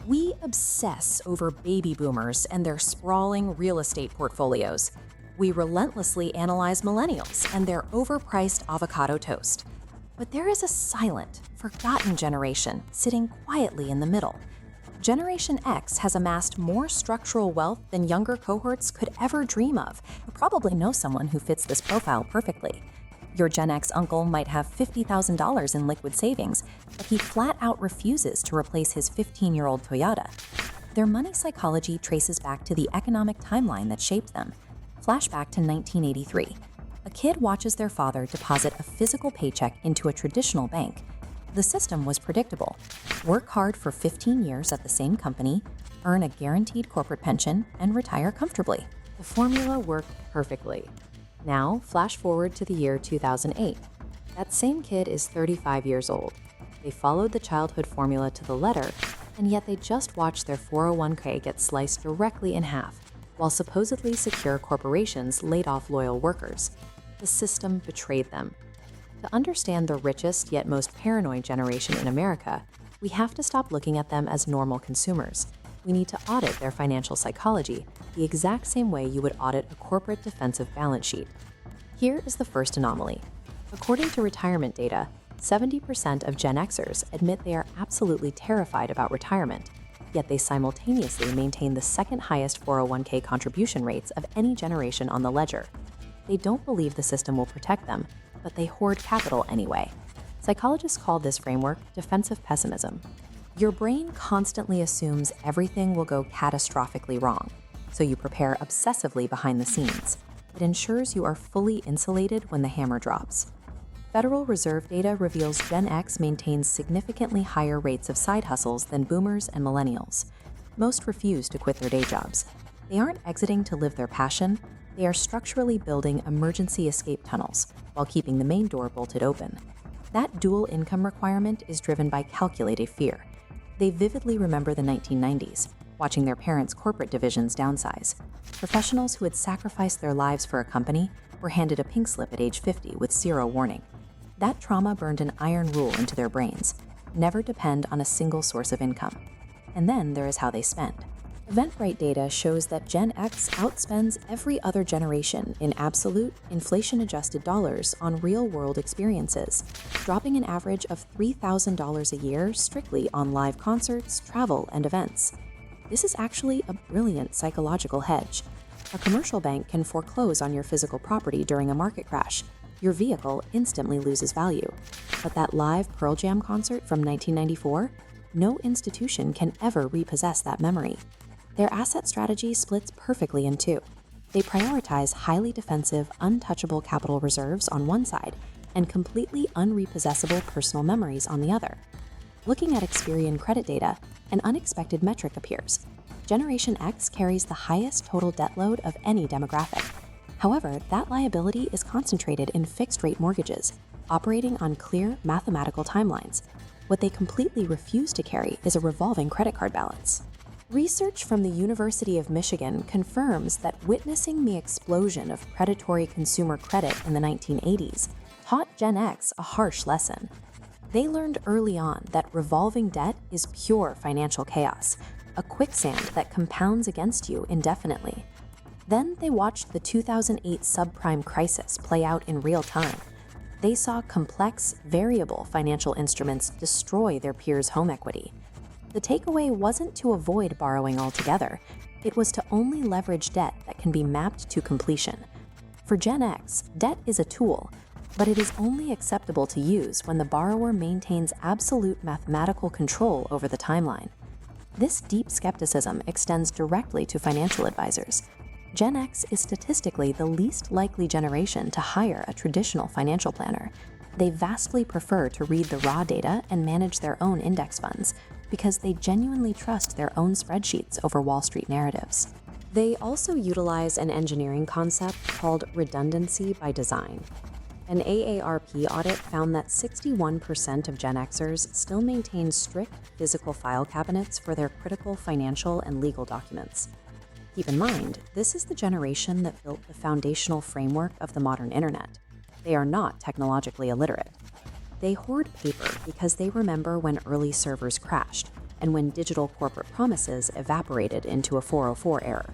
We obsess over baby boomers and their sprawling real estate portfolios. We relentlessly analyze millennials and their overpriced avocado toast. But there is a silent, forgotten generation sitting quietly in the middle. Generation X has amassed more structural wealth than younger cohorts could ever dream of. You probably know someone who fits this profile perfectly. Your Gen X uncle might have $50,000 in liquid savings, but he flat out refuses to replace his 15-year-old Toyota. Their money psychology traces back to the economic timeline that shaped them. Flashback to 1983. A kid watches their father deposit a physical paycheck into a traditional bank. The system was predictable. Work hard for 15 years at the same company, earn a guaranteed corporate pension, and retire comfortably. The formula worked perfectly. Now, flash forward to the year 2008. That same kid is 35 years old. They followed the childhood formula to the letter, and yet they just watched their 401k get sliced directly in half, while supposedly secure corporations laid off loyal workers. The system betrayed them. To understand the richest yet most paranoid generation in America, we have to stop looking at them as normal consumers. We need to audit their financial psychology the exact same way you would audit a corporate defensive balance sheet. Here is the first anomaly. According to retirement data, 70% of Gen Xers admit they are absolutely terrified about retirement, yet they simultaneously maintain the second highest 401k contribution rates of any generation on the ledger. They don't believe the system will protect them, but they hoard capital anyway. Psychologists call this framework defensive pessimism. Your brain constantly assumes everything will go catastrophically wrong, so you prepare obsessively behind the scenes. It ensures you are fully insulated when the hammer drops. Federal Reserve data reveals Gen X maintains significantly higher rates of side hustles than boomers and millennials. Most refuse to quit their day jobs. They aren't exiting to live their passion, they are structurally building emergency escape tunnels while keeping the main door bolted open. That dual income requirement is driven by calculated fear. They vividly remember the 1990s, watching their parents' corporate divisions downsize. Professionals who had sacrificed their lives for a company were handed a pink slip at age 50 with zero warning. That trauma burned an iron rule into their brains: never depend on a single source of income. And then there is how they spend. Eventbrite data shows that Gen X outspends every other generation in absolute, inflation-adjusted dollars on real-world experiences, dropping an average of $3,000 a year strictly on live concerts, travel, and events. This is actually a brilliant psychological hedge. A commercial bank can foreclose on your physical property during a market crash. Your vehicle instantly loses value. But that live Pearl Jam concert from 1994? No institution can ever repossess that memory. Their asset strategy splits perfectly in two. They prioritize highly defensive, untouchable capital reserves on one side and completely unrepossessable personal memories on the other. Looking at Experian credit data, an unexpected metric appears. Generation X carries the highest total debt load of any demographic. However, that liability is concentrated in fixed-rate mortgages, operating on clear mathematical timelines. What they completely refuse to carry is a revolving credit card balance. Research from the University of Michigan confirms that witnessing the explosion of predatory consumer credit in the 1980s taught Gen X a harsh lesson. They learned early on that revolving debt is pure financial chaos, a quicksand that compounds against you indefinitely. Then they watched the 2008 subprime crisis play out in real time. They saw complex, variable financial instruments destroy their peers' home equity. The takeaway wasn't to avoid borrowing altogether. It was to only leverage debt that can be mapped to completion. For Gen X, debt is a tool, but it is only acceptable to use when the borrower maintains absolute mathematical control over the timeline. This deep skepticism extends directly to financial advisors. Gen X is statistically the least likely generation to hire a traditional financial planner. They vastly prefer to read the raw data and manage their own index funds, because they genuinely trust their own spreadsheets over Wall Street narratives. They also utilize an engineering concept called redundancy by design. An AARP audit found that 61% of Gen Xers still maintain strict physical file cabinets for their critical financial and legal documents. Keep in mind, this is the generation that built the foundational framework of the modern internet. They are not technologically illiterate. They hoard paper because they remember when early servers crashed, and when digital corporate promises evaporated into a 404 error.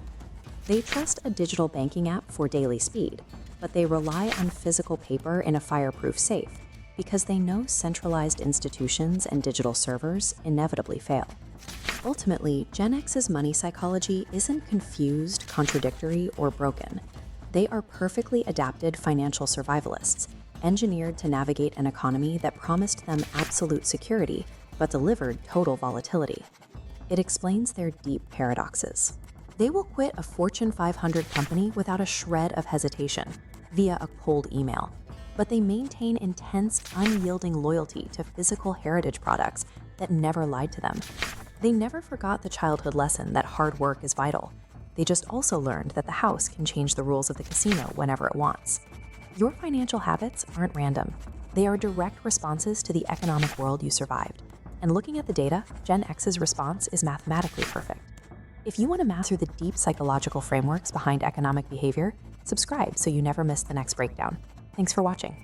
They trust a digital banking app for daily speed, but they rely on physical paper in a fireproof safe because they know centralized institutions and digital servers inevitably fail. Ultimately, Gen X's money psychology isn't confused, contradictory, or broken. They are perfectly adapted financial survivalists, engineered to navigate an economy that promised them absolute security but delivered total volatility. It explains their deep paradoxes. They will quit a Fortune 500 company without a shred of hesitation, via a cold email. But they maintain intense, unyielding loyalty to physical heritage products that never lied to them. They never forgot the childhood lesson that hard work is vital. They just also learned that the house can change the rules of the casino whenever it wants. Your financial habits aren't random. They are direct responses to the economic world you survived. And looking at the data, Gen X's response is mathematically perfect. If you want to master the deep psychological frameworks behind economic behavior, subscribe so you never miss the next breakdown. Thanks for watching.